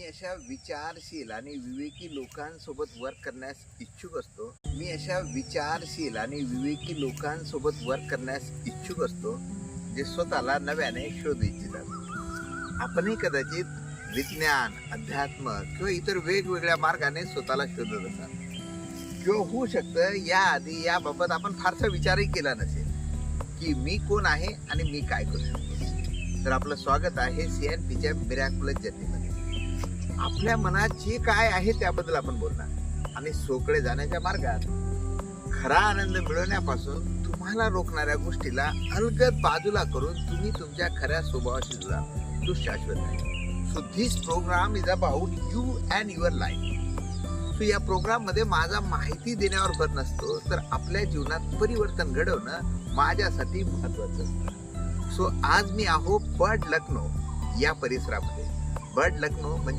अशा विचारशील आणि विवेकी लोकांसोबत वर्क करण्यास इच्छुक असतो. मी अशा विचारशील आणि विवेकी लोकांसोबत वर्क करण्यास इच्छुक असतो जे स्वतःला नव्याने शोधू इच्छितात. आपणही कदाचित विज्ञान, अध्यात्म किंवा इतर वेगवेगळ्या मार्गाने स्वतःला शोधत असाल किंवा होऊ शकतं याआधी याबाबत आपण फारसा विचारही केला नसेल की मी कोण आहे आणि मी काय करू शकतो. तर आपलं स्वागत आहे CNPच्या मिरॅक्युलस जर्नीमध्ये. आपल्या मनात जे काय आहे त्याबद्दल आपण बोलणार आणि सोकडे जाण्याच्या मार्गात खरा आनंद मिळवण्यापासून तुम्हाला रोखणाऱ्या गोष्टीला अलगद बाजूला करून तुम्ही तुमच्या खऱ्या स्वभावाशी जुळा. तो शाश्वत आहे. So this program is about you and your life. So या प्रोग्राम मध्ये माझा माहिती देण्यावर भर नसतो, तर आपल्या जीवनात परिवर्तन घडवणं माझ्यासाठी महत्वाचं असतं. सो आज मी आहो बर्ड लखनौ या परिसरामध्ये. बर्ड लखनौ म्हणजे